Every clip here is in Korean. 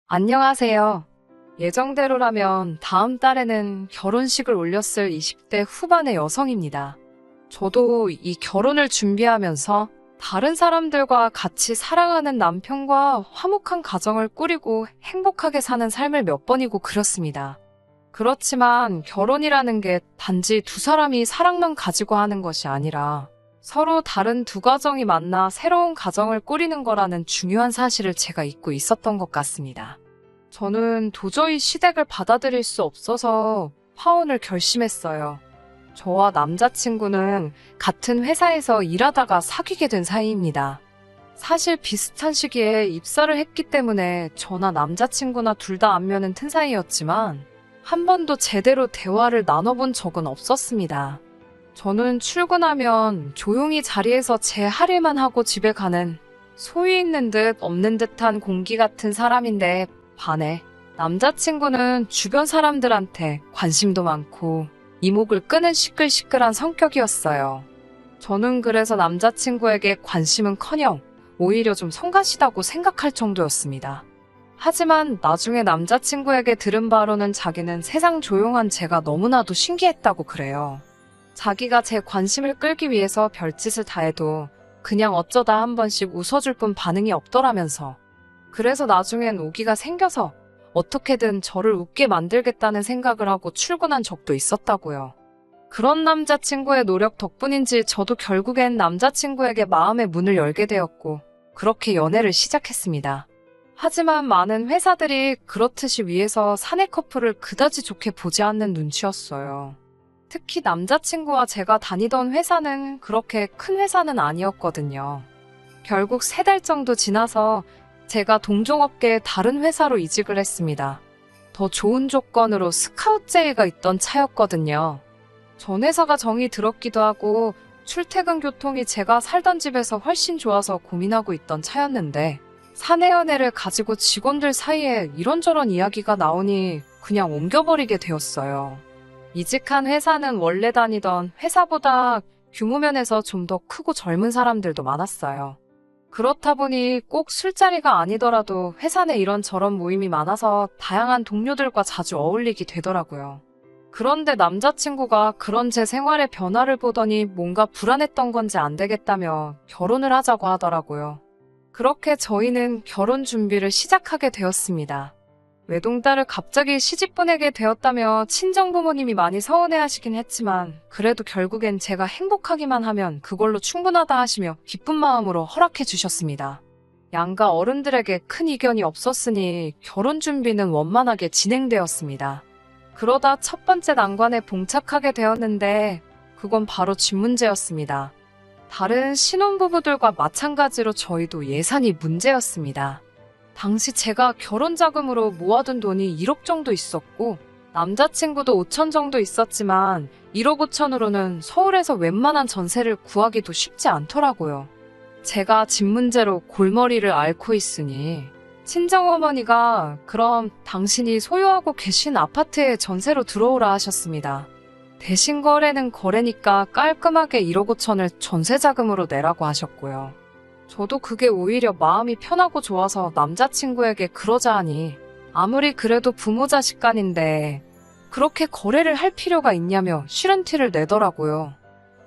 안녕하세요. 예정대로라면 다음 달에는 결혼식을 올렸을 20대 후반의 여성입니다. 저도 이 결혼을 준비하면서 다른 사람들과 같이 사랑하는 남편과 화목한 가정을 꾸리고 행복하게 사는 삶을 몇 번이고 그렸습니다. 그렇지만 결혼이라는 게 단지 두 사람이 사랑만 가지고 하는 것이 아니라 서로 다른 두 가정이 만나 새로운 가정을 꾸리는 거라는 중요한 사실을 제가 잊고 있었던 것 같습니다. 저는 도저히 시댁을 받아들일 수 없어서 파혼을 결심했어요. 저와 남자친구는 같은 회사에서 일하다가 사귀게 된 사이입니다. 사실 비슷한 시기에 입사를 했기 때문에 저나 남자친구나 둘 다 안면은 튼 사이였지만 한 번도 제대로 대화를 나눠본 적은 없었습니다. 저는 출근하면 조용히 자리에서 제 할 일만 하고 집에 가는 소위 있는 듯 없는 듯한 공기 같은 사람인데 반해 남자친구는 주변 사람들한테 관심도 많고 이목을 끄는 시끌시끌한 성격이었어요. 저는 그래서 남자친구에게 관심은커녕 오히려 좀 성가시다고 생각할 정도였습니다. 하지만 나중에 남자친구에게 들은 바로는 자기는 세상 조용한 제가 너무나도 신기했다고 그래요. 자기가 제 관심을 끌기 위해서 별짓을 다 해도 그냥 어쩌다 한 번씩 웃어줄 뿐 반응이 없더라면서. 그래서 나중엔 오기가 생겨서 어떻게든 저를 웃게 만들겠다는 생각을 하고 출근한 적도 있었다고요. 그런 남자친구의 노력 덕분인지 저도 결국엔 남자친구에게 마음의 문을 열게 되었고 그렇게 연애를 시작했습니다. 하지만 많은 회사들이 그렇듯이 위에서 사내 커플을 그다지 좋게 보지 않는 눈치였어요. 특히 남자친구와 제가 다니던 회사는 그렇게 큰 회사는 아니었거든요. 결국 3달 정도 지나서 제가 동종업계의 다른 회사로 이직을 했습니다. 더 좋은 조건으로 스카우트 제의가 있던 차였거든요. 전 회사가 정이 들었기도 하고 출퇴근 교통이 제가 살던 집에서 훨씬 좋아서 고민하고 있던 차였는데 사내 연애를 가지고 직원들 사이에 이런저런 이야기가 나오니 그냥 옮겨버리게 되었어요. 이직한 회사는 원래 다니던 회사보다 규모 면에서 좀 더 크고 젊은 사람들도 많았어요. 그렇다 보니 꼭 술자리가 아니더라도 회사 내 이런저런 모임이 많아서 다양한 동료들과 자주 어울리게 되더라고요. 그런데 남자친구가 그런 제 생활의 변화를 보더니 뭔가 불안했던 건지 안 되겠다며 결혼을 하자고 하더라고요. 그렇게 저희는 결혼 준비를 시작하게 되었습니다. 외동딸을 갑자기 시집 보내게 되었다며 친정부모님이 많이 서운해하시긴 했지만 그래도 결국엔 제가 행복하기만 하면 그걸로 충분하다 하시며 기쁜 마음으로 허락해 주셨습니다. 양가 어른들에게 큰 이견이 없었으니 결혼 준비는 원만하게 진행되었습니다. 그러다 첫 번째 난관에 봉착하게 되었는데 그건 바로 집 문제였습니다. 다른 신혼부부들과 마찬가지로 저희도 예산이 문제였습니다. 당시 제가 결혼 자금으로 모아둔 돈이 1억 정도 있었고 남자친구도 5천 정도 있었지만 1억 5천으로는 서울에서 웬만한 전세를 구하기도 쉽지 않더라고요. 제가 집 문제로 골머리를 앓고 있으니 친정어머니가 그럼 당신이 소유하고 계신 아파트에 전세로 들어오라 하셨습니다. 대신 거래는 거래니까 깔끔하게 1억 5천을 전세 자금으로 내라고 하셨고요. 저도 그게 오히려 마음이 편하고 좋아서 남자친구에게 그러자 하니 아무리 그래도 부모 자식 간인데 그렇게 거래를 할 필요가 있냐며 싫은 티를 내더라고요.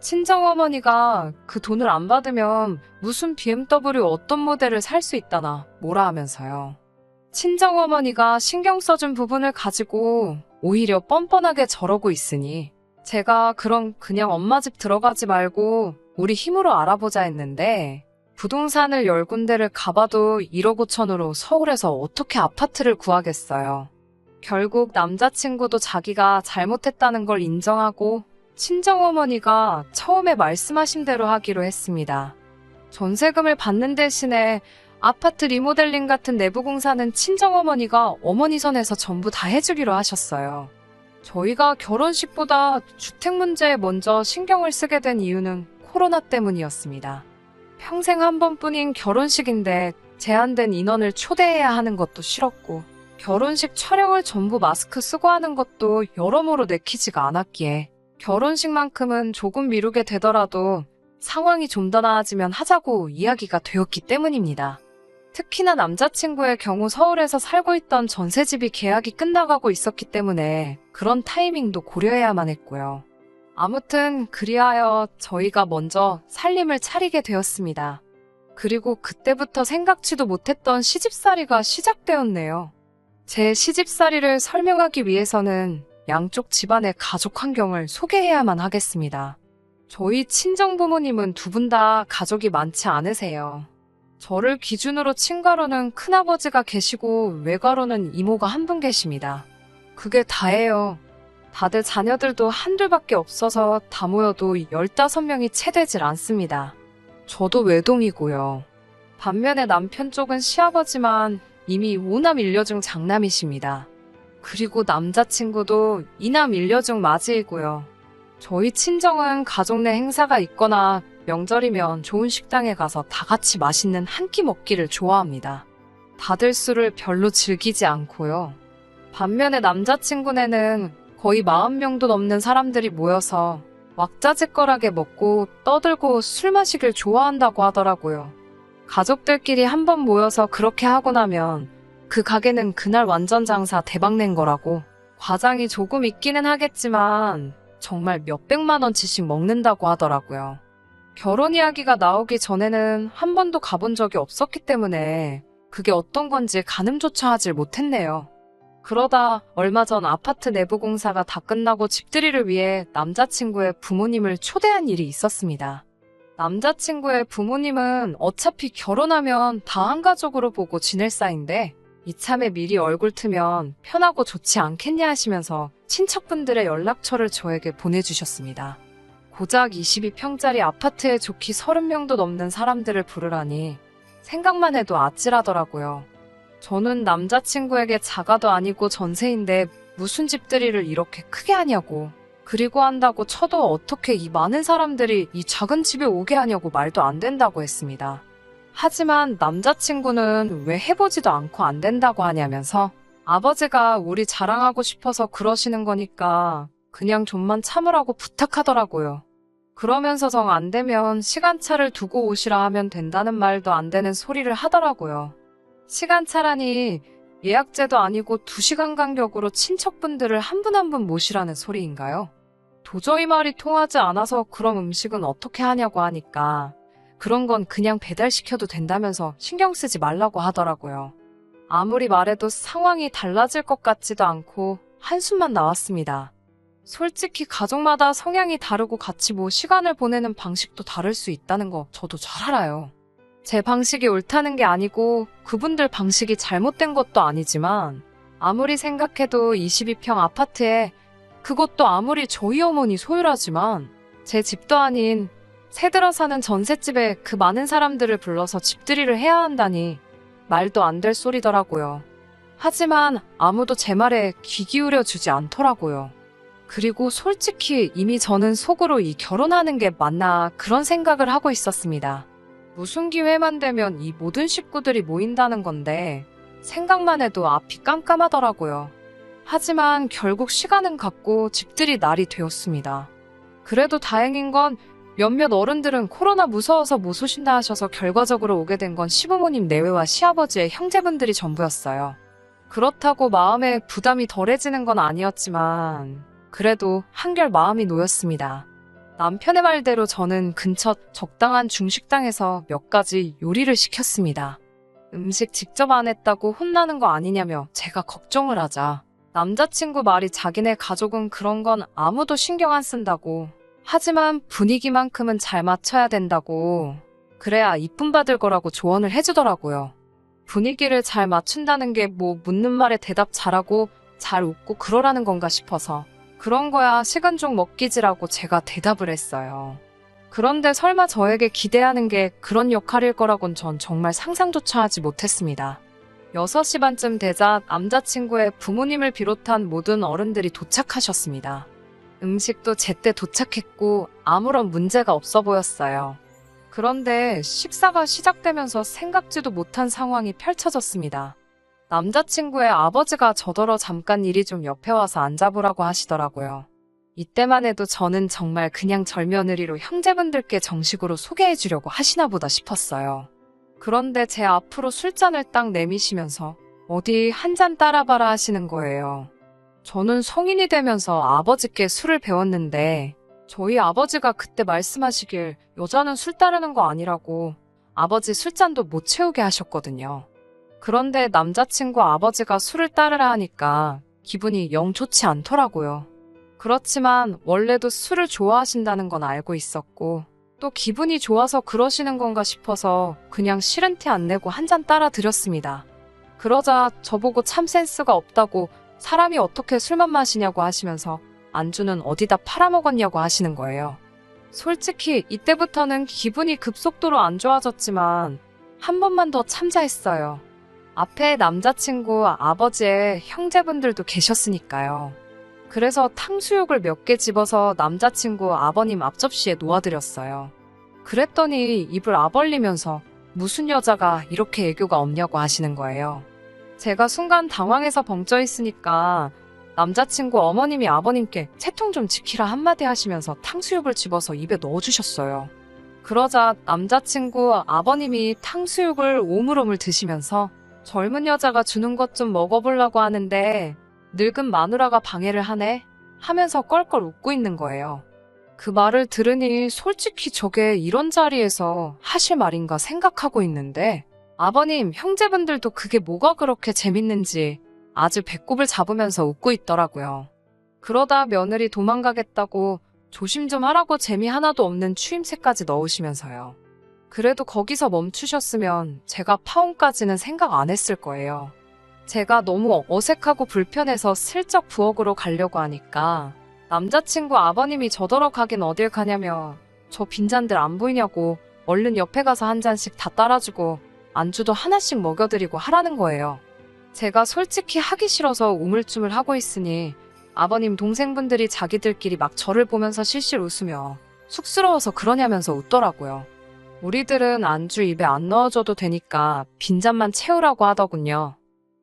친정어머니가 그 돈을 안 받으면 무슨 BMW 어떤 모델을 살 수 있다나 뭐라 하면서요. 친정어머니가 신경 써준 부분을 가지고 오히려 뻔뻔하게 저러고 있으니 제가 그럼 그냥 엄마 집 들어가지 말고 우리 힘으로 알아보자 했는데 부동산을 10군데를 가봐도 1억 5천으로 서울에서 어떻게 아파트를 구하겠어요. 결국 남자친구도 자기가 잘못했다는 걸 인정하고 친정어머니가 처음에 말씀하신 대로 하기로 했습니다. 전세금을 받는 대신에 아파트 리모델링 같은 내부 공사는 친정어머니가 어머니 선에서 전부 다 해주기로 하셨어요. 저희가 결혼식보다 주택 문제에 먼저 신경을 쓰게 된 이유는 코로나 때문이었습니다. 평생 한 번뿐인 결혼식인데 제한된 인원을 초대해야 하는 것도 싫었고 결혼식 촬영을 전부 마스크 쓰고 하는 것도 여러모로 내키지가 않았기에 결혼식만큼은 조금 미루게 되더라도 상황이 좀 더 나아지면 하자고 이야기가 되었기 때문입니다. 특히나 남자친구의 경우 서울에서 살고 있던 전셋집이 계약이 끝나가고 있었기 때문에 그런 타이밍도 고려해야만 했고요. 아무튼 그리하여 저희가 먼저 살림을 차리게 되었습니다. 그리고 그때부터 생각지도 못했던 시집살이가 시작되었네요. 제 시집살이를 설명하기 위해서는 양쪽 집안의 가족 환경을 소개해야만 하겠습니다. 저희 친정부모님은 두 분 다 가족이 많지 않으세요. 저를 기준으로 친가로는 큰아버지가 계시고 외가로는 이모가 한 분 계십니다. 그게 다예요. 다들 자녀들도 한둘밖에 없어서 다 모여도 15명이 채 되질 않습니다. 저도 외동이고요. 반면에 남편 쪽은 시아버지만 이미 5남 1녀 중 장남이십니다. 그리고 남자친구도 2남 1녀 중 맞이이고요. 저희 친정은 가족 내 행사가 있거나 명절이면 좋은 식당에 가서 다 같이 맛있는 한 끼 먹기를 좋아합니다. 다들 술을 별로 즐기지 않고요. 반면에 남자친구네는 거의 40명도 넘는 사람들이 모여서 왁자지껄하게 먹고 떠들고 술 마시길 좋아한다고 하더라고요. 가족들끼리 한번 모여서 그렇게 하고 나면 그 가게는 그날 완전 장사 대박낸 거라고. 과장이 조금 있기는 하겠지만 정말 몇백만 원치씩 먹는다고 하더라고요. 결혼 이야기가 나오기 전에는 한 번도 가본 적이 없었기 때문에 그게 어떤 건지 가늠조차 하질 못했네요. 그러다 얼마 전 아파트 내부 공사가 다 끝나고 집들이를 위해 남자친구의 부모님을 초대한 일이 있었습니다. 남자친구의 부모님은 어차피 결혼하면 다 한 가족으로 보고 지낼 사이인데 이참에 미리 얼굴 트면 편하고 좋지 않겠냐 하시면서 친척분들의 연락처를 저에게 보내주셨습니다. 고작 22평짜리 아파트에 좋기 30명도 넘는 사람들을 부르라니 생각만 해도 아찔하더라고요. 저는 남자친구에게 자가도 아니고 전세인데 무슨 집들이를 이렇게 크게 하냐고, 그리고 한다고 쳐도 어떻게 이 많은 사람들이 이 작은 집에 오게 하냐고 말도 안 된다고 했습니다. 하지만 남자친구는 왜 해보지도 않고 안 된다고 하냐면서 아버지가 우리 자랑하고 싶어서 그러시는 거니까 그냥 좀만 참으라고 부탁하더라고요. 그러면서 정 안 되면 시간차를 두고 오시라 하면 된다는 말도 안 되는 소리를 하더라고요. 시간차라니 예약제도 아니고 2시간 간격으로 친척분들을 한 분 한 분 모시라는 소리인가요? 도저히 말이 통하지 않아서 그럼 음식은 어떻게 하냐고 하니까 그런 건 그냥 배달시켜도 된다면서 신경 쓰지 말라고 하더라고요. 아무리 말해도 상황이 달라질 것 같지도 않고 한숨만 나왔습니다. 솔직히 가족마다 성향이 다르고 같이 시간을 보내는 방식도 다를 수 있다는 거 저도 잘 알아요. 제 방식이 옳다는 게 아니고 그분들 방식이 잘못된 것도 아니지만 아무리 생각해도 22평 아파트에, 그것도 아무리 저희 어머니 소유라지만 제 집도 아닌 새 들어 사는 전셋집에 그 많은 사람들을 불러서 집들이를 해야 한다니 말도 안 될 소리더라고요. 하지만 아무도 제 말에 귀 기울여 주지 않더라고요. 그리고 솔직히 이미 저는 속으로 이 결혼하는 게 맞나 그런 생각을 하고 있었습니다. 무슨 기회만 되면 이 모든 식구들이 모인다는 건데 생각만 해도 앞이 깜깜하더라고요. 하지만 결국 시간은 갔고 집들이 날이 되었습니다. 그래도 다행인 건 몇몇 어른들은 코로나 무서워서 못 오신다 하셔서 결과적으로 오게 된 건 시부모님 내외와 시아버지의 형제분들이 전부였어요. 그렇다고 마음에 부담이 덜해지는 건 아니었지만 그래도 한결 마음이 놓였습니다. 남편의 말대로 저는 근처 적당한 중식당에서 몇 가지 요리를 시켰습니다. 음식 직접 안 했다고 혼나는 거 아니냐며 제가 걱정을 하자 남자친구 말이 자기네 가족은 그런 건 아무도 신경 안 쓴다고, 하지만 분위기만큼은 잘 맞춰야 된다고, 그래야 이쁨 받을 거라고 조언을 해주더라고요. 분위기를 잘 맞춘다는 게 묻는 말에 대답 잘하고 잘 웃고 그러라는 건가 싶어서 그런 거야 식은죽 먹기지라고 제가 대답을 했어요. 그런데 설마 저에게 기대하는 게 그런 역할일 거라곤 전 정말 상상조차 하지 못했습니다. 6시 반쯤 되자 남자친구의 부모님을 비롯한 모든 어른들이 도착하셨습니다. 음식도 제때 도착했고 아무런 문제가 없어 보였어요. 그런데 식사가 시작되면서 생각지도 못한 상황이 펼쳐졌습니다. 남자친구의 아버지가 저더러 잠깐 일이 좀 옆에 와서 앉아보라고 하시더라고요. 이때만 해도 저는 정말 그냥 절며느리로 형제분들께 정식으로 소개해주려고 하시나 보다 싶었어요. 그런데 제 앞으로 술잔을 딱 내미시면서 어디 한 잔 따라봐라 하시는 거예요. 저는 성인이 되면서 아버지께 술을 배웠는데 저희 아버지가 그때 말씀하시길 여자는 술 따르는 거 아니라고 아버지 술잔도 못 채우게 하셨거든요. 그런데 남자친구 아버지가 술을 따르라 하니까 기분이 영 좋지 않더라고요. 그렇지만 원래도 술을 좋아하신다는 건 알고 있었고 또 기분이 좋아서 그러시는 건가 싶어서 그냥 싫은 티 안 내고 한 잔 따라 드렸습니다. 그러자 저보고 참 센스가 없다고 사람이 어떻게 술만 마시냐고 하시면서 안주는 어디다 팔아먹었냐고 하시는 거예요. 솔직히 이때부터는 기분이 급속도로 안 좋아졌지만 한 번만 더 참자 했어요. 앞에 남자친구 아버지의 형제분들도 계셨으니까요. 그래서 탕수육을 몇 개 집어서 남자친구 아버님 앞접시에 놓아드렸어요. 그랬더니 입을 아벌리면서 무슨 여자가 이렇게 애교가 없냐고 하시는 거예요. 제가 순간 당황해서 벙쪄 있으니까 남자친구 어머님이 아버님께 채통 좀 지키라 한마디 하시면서 탕수육을 집어서 입에 넣어주셨어요. 그러자 남자친구 아버님이 탕수육을 오물오물 드시면서 젊은 여자가 주는 것 좀 먹어보려고 하는데 늙은 마누라가 방해를 하네 하면서 껄껄 웃고 있는 거예요. 그 말을 들으니 솔직히 저게 이런 자리에서 하실 말인가 생각하고 있는데 아버님, 형제분들도 그게 뭐가 그렇게 재밌는지 아주 배꼽을 잡으면서 웃고 있더라고요. 그러다 며느리 도망가겠다고 조심 좀 하라고 재미 하나도 없는 추임새까지 넣으시면서요. 그래도 거기서 멈추셨으면 제가 파혼까지는 생각 안 했을 거예요. 제가 너무 어색하고 불편해서 슬쩍 부엌으로 가려고 하니까 남자친구 아버님이 저더러 가긴 어딜 가냐며 저 빈잔들 안 보이냐고 얼른 옆에 가서 한 잔씩 다 따라주고 안주도 하나씩 먹여드리고 하라는 거예요. 제가 솔직히 하기 싫어서 우물쭈물 하고 있으니 아버님 동생분들이 자기들끼리 막 저를 보면서 실실 웃으며 쑥스러워서 그러냐면서 웃더라고요. 우리들은 안주 입에 안 넣어줘도 되니까 빈잔만 채우라고 하더군요.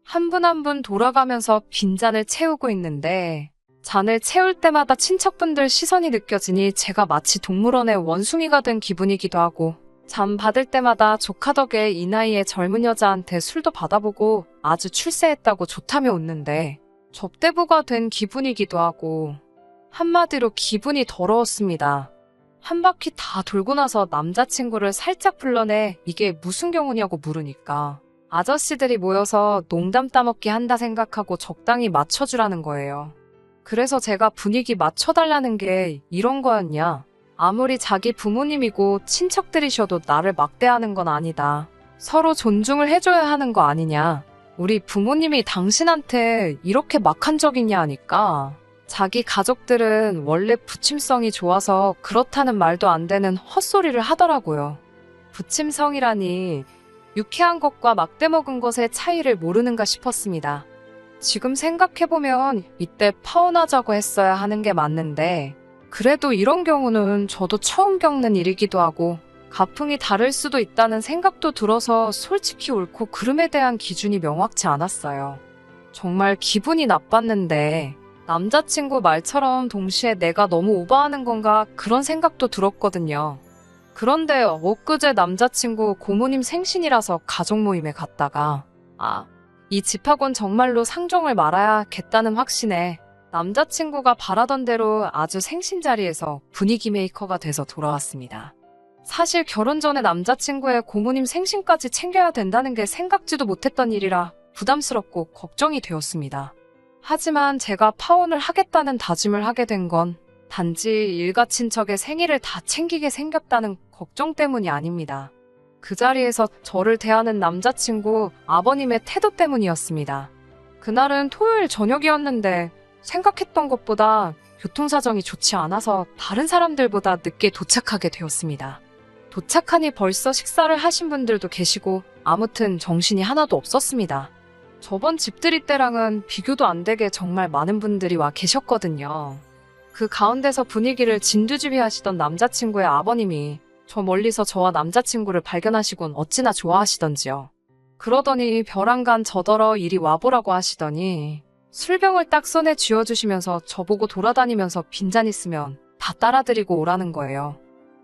한 분 한 분 돌아가면서 빈잔을 채우고 있는데 잔을 채울 때마다 친척분들 시선이 느껴지니 제가 마치 동물원의 원숭이가 된 기분이기도 하고 잠 받을 때마다 조카 덕에 이 나이에 젊은 여자한테 술도 받아보고 아주 출세했다고 좋다며 웃는데 접대부가 된 기분이기도 하고 한마디로 기분이 더러웠습니다. 한 바퀴 다 돌고 나서 남자친구를 살짝 불러내 이게 무슨 경우냐고 물으니까 아저씨들이 모여서 농담 따먹기 한다 생각하고 적당히 맞춰주라는 거예요. 그래서 제가 분위기 맞춰달라는 게 이런 거였냐? 아무리 자기 부모님이고 친척들이셔도 나를 막대하는 건 아니다. 서로 존중을 해줘야 하는 거 아니냐. 우리 부모님이 당신한테 이렇게 막한 적 있냐 하니까 자기 가족들은 원래 부침성이 좋아서 그렇다는 말도 안 되는 헛소리를 하더라고요. 부침성이라니 유쾌한 것과 막대 먹은 것의 차이를 모르는가 싶었습니다. 지금 생각해보면 이때 파혼하자고 했어야 하는 게 맞는데 그래도 이런 경우는 저도 처음 겪는 일이기도 하고 가풍이 다를 수도 있다는 생각도 들어서 솔직히 옳고 그름에 대한 기준이 명확치 않았어요. 정말 기분이 나빴는데 남자친구 말처럼 동시에 내가 너무 오버하는 건가 그런 생각도 들었거든요. 그런데 엊그제 남자친구 고모님 생신이라서 가족 모임에 갔다가 이 집하곤 정말로 상종을 말아야겠다는 확신에 남자친구가 바라던 대로 아주 생신 자리에서 분위기 메이커가 돼서 돌아왔습니다. 사실 결혼 전에 남자친구의 고모님 생신까지 챙겨야 된다는 게 생각지도 못했던 일이라 부담스럽고 걱정이 되었습니다. 하지만 제가 파혼을 하겠다는 다짐을 하게 된 건 단지 일가 친척의 생일을 다 챙기게 생겼다는 걱정 때문이 아닙니다. 그 자리에서 저를 대하는 남자친구 아버님의 태도 때문이었습니다. 그날은 토요일 저녁이었는데 생각했던 것보다 교통사정이 좋지 않아서 다른 사람들보다 늦게 도착하게 되었습니다. 도착하니 벌써 식사를 하신 분들도 계시고 아무튼 정신이 하나도 없었습니다. 저번 집들이 때랑은 비교도 안 되게 정말 많은 분들이 와 계셨거든요. 그 가운데서 분위기를 진두지휘하시던 남자친구의 아버님이 저 멀리서 저와 남자친구를 발견하시곤 어찌나 좋아하시던지요. 그러더니 벼랑간 저더러 이리 와보라고 하시더니 술병을 딱 손에 쥐어주시면서 저보고 돌아다니면서 빈잔 있으면 다 따라드리고 오라는 거예요.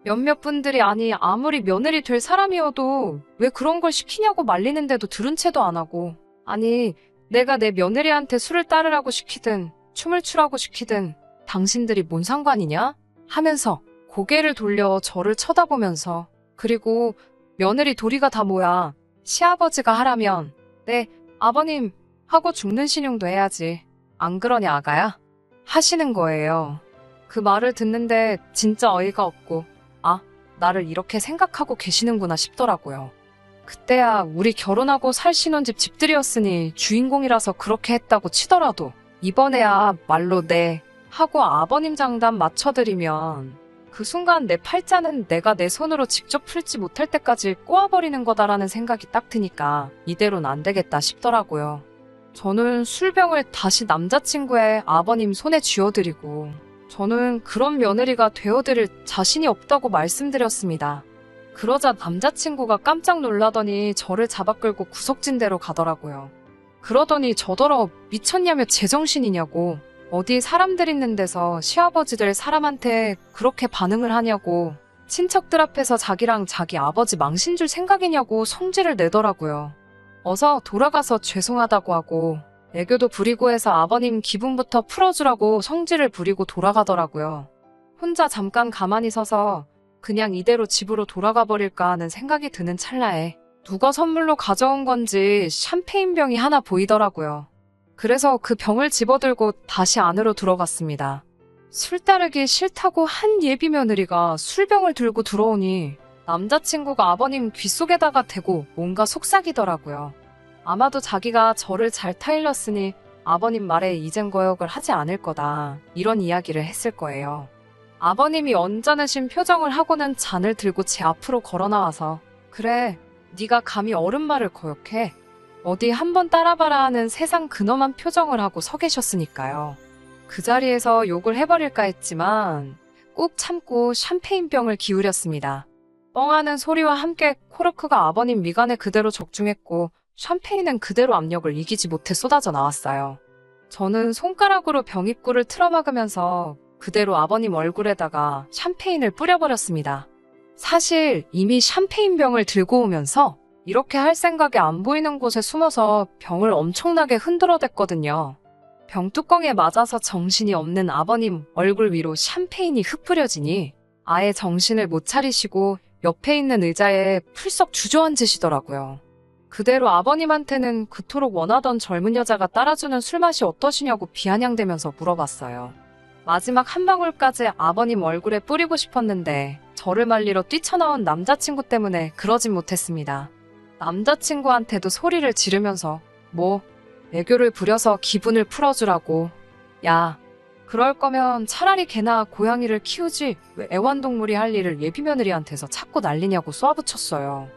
몇몇 분들이 아니 아무리 며느리 될 사람이어도 왜 그런 걸 시키냐고 말리는데도 들은 채도 안 하고 아니 내가 내 며느리한테 술을 따르라고 시키든 춤을 추라고 시키든 당신들이 뭔 상관이냐? 하면서 고개를 돌려 저를 쳐다보면서 그리고 며느리 도리가 다 뭐야. 시아버지가 하라면 네 아버님 하고 죽는 신용도 해야지. 안 그러냐 아가야? 하시는 거예요. 그 말을 듣는데 진짜 어이가 없고 아 나를 이렇게 생각하고 계시는구나 싶더라고요. 그때야 우리 결혼하고 살 신혼집 집들이었으니 주인공이라서 그렇게 했다고 치더라도 이번에야 말로 네 하고 아버님 장단 맞춰드리면 그 순간 내 팔자는 내가 내 손으로 직접 풀지 못할 때까지 꼬아버리는 거다라는 생각이 딱 드니까 이대로는 안 되겠다 싶더라고요. 저는 술병을 다시 남자친구의 아버님 손에 쥐어드리고 저는 그런 며느리가 되어드릴 자신이 없다고 말씀드렸습니다. 그러자 남자친구가 깜짝 놀라더니 저를 잡아 끌고 구석진대로 가더라고요. 그러더니 저더러 미쳤냐며 제정신이냐고 어디 사람들 있는 데서 시아버지들 사람한테 그렇게 반응을 하냐고 친척들 앞에서 자기랑 자기 아버지 망신 줄 생각이냐고 성질을 내더라고요. 어서 돌아가서 죄송하다고 하고 애교도 부리고 해서 아버님 기분부터 풀어주라고 성질을 부리고 돌아가더라고요. 혼자 잠깐 가만히 서서 그냥 이대로 집으로 돌아가 버릴까 하는 생각이 드는 찰나에 누가 선물로 가져온 건지 샴페인 병이 하나 보이더라고요. 그래서 그 병을 집어들고 다시 안으로 들어갔습니다. 술 따르기 싫다고 한 예비 며느리가 술병을 들고 들어오니 남자친구가 아버님 귓속에다가 대고 뭔가 속삭이더라고요. 아마도 자기가 저를 잘 타일렀으니 아버님 말에 이젠 거역을 하지 않을 거다 이런 이야기를 했을 거예요. 아버님이 언짢으신 표정을 하고는 잔을 들고 제 앞으로 걸어 나와서 그래 네가 감히 어른 말을 거역해? 어디 한번 따라봐라 하는 세상 근엄한 표정을 하고 서 계셨으니까요. 그 자리에서 욕을 해버릴까 했지만 꾹 참고 샴페인병을 기울였습니다. 뻥하는 소리와 함께 코르크가 아버님 미간에 그대로 적중했고 샴페인은 그대로 압력을 이기지 못해 쏟아져 나왔어요. 저는 손가락으로 병입구를 틀어막으면서 그대로 아버님 얼굴에다가 샴페인을 뿌려버렸습니다. 사실 이미 샴페인병을 들고 오면서 이렇게 할 생각이 안 보이는 곳에 숨어서 병을 엄청나게 흔들어댔거든요. 병뚜껑에 맞아서 정신이 없는 아버님 얼굴 위로 샴페인이 흩뿌려지니 아예 정신을 못 차리시고 옆에 있는 의자에 풀썩 주저앉으시더라고요. 그대로 아버님한테는 그토록 원하던 젊은 여자가 따라주는 술맛이 어떠시냐고 비아냥대면서 물어봤어요. 마지막 한 방울까지 아버님 얼굴에 뿌리고 싶었는데 저를 말리러 뛰쳐나온 남자친구 때문에 그러진 못했습니다. 남자친구한테도 소리를 지르면서 뭐 애교를 부려서 기분을 풀어주라고. 야, 그럴 거면 차라리 개나 고양이를 키우지 왜 애완동물이 할 일을 예비며느리한테서 자꾸 난리냐고 쏘아붙였어요.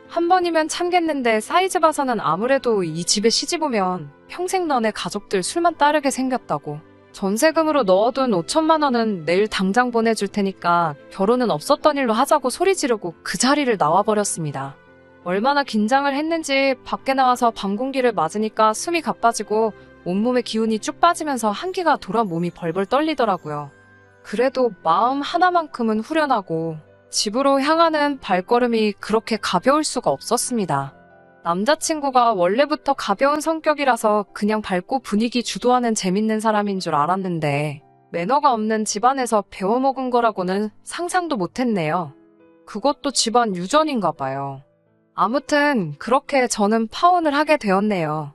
한 번이면 참겠는데 사이즈 봐서는 아무래도 이 집에 시집 오면 평생 너네 가족들 술만 따르게 생겼다고. 전세금으로 넣어둔 5천만 원은 내일 당장 보내줄 테니까 결혼은 없었던 일로 하자고 소리 지르고 그 자리를 나와버렸습니다. 얼마나 긴장을 했는지 밖에 나와서 밤 공기를 맞으니까 숨이 가빠지고 온몸에 기운이 쭉 빠지면서 한기가 돌아 몸이 벌벌 떨리더라고요. 그래도 마음 하나만큼은 후련하고 집으로 향하는 발걸음이 그렇게 가벼울 수가 없었습니다. 남자친구가 원래부터 가벼운 성격이라서 그냥 밝고 분위기 주도하는 재밌는 사람인 줄 알았는데 매너가 없는 집안에서 배워먹은 거라고는 상상도 못했네요. 그것도 집안 유전인가 봐요. 아무튼 그렇게 저는 파혼을 하게 되었네요.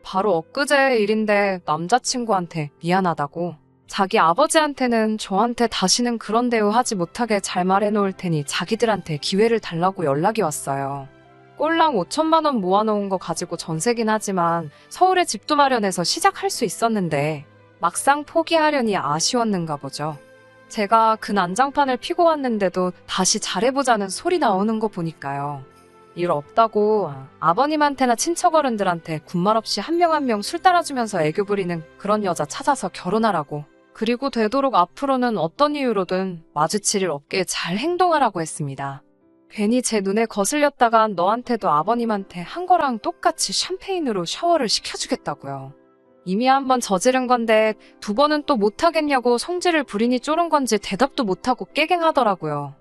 바로 엊그제 일인데 남자친구한테 미안하다고 자기 아버지한테는 저한테 다시는 그런 대우하지 못하게 잘 말해놓을 테니 자기들한테 기회를 달라고 연락이 왔어요. 꼴랑 5천만 원 모아놓은 거 가지고 전세긴 하지만 서울에 집도 마련해서 시작할 수 있었는데 막상 포기하려니 아쉬웠는가 보죠. 제가 그 난장판을 피고 왔는데도 다시 잘해보자는 소리 나오는 거 보니까요. 일 없다고 아버님한테나 친척 어른들한테 군말 없이 한 명 한 명 술 따라주면서 애교 부리는 그런 여자 찾아서 결혼하라고. 그리고 되도록 앞으로는 어떤 이유로든 마주칠 일 없게 잘 행동하라고 했습니다. 괜히 제 눈에 거슬렸다간 너한테도 아버님한테 한 거랑 똑같이 샴페인으로 샤워를 시켜주겠다고요. 이미 한 번 저지른 건데 두 번은 또 못하겠냐고 성질을 부리니 쫄은 건지 대답도 못하고 깨갱하더라고요.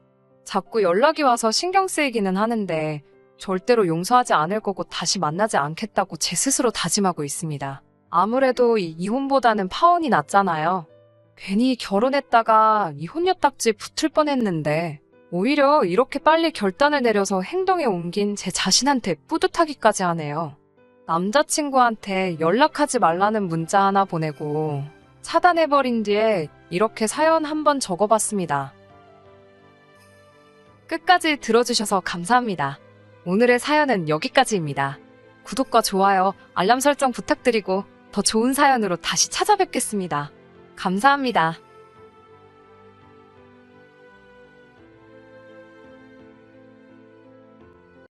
자꾸 연락이 와서 신경 쓰이기는 하는데 절대로 용서하지 않을 거고 다시 만나지 않겠다고 제 스스로 다짐하고 있습니다. 아무래도 이혼보다는 파혼이 낫잖아요. 괜히 결혼했다가 이혼녀 딱지 붙을 뻔했는데 오히려 이렇게 빨리 결단을 내려서 행동에 옮긴 제 자신한테 뿌듯하기까지 하네요. 남자친구한테 연락하지 말라는 문자 하나 보내고 차단해버린 뒤에 이렇게 사연 한번 적어봤습니다. 끝까지 들어주셔서 감사합니다. 오늘의 사연은 여기까지입니다. 구독과 좋아요, 알람 설정 부탁드리고 더 좋은 사연으로 다시 찾아뵙겠습니다. 감사합니다.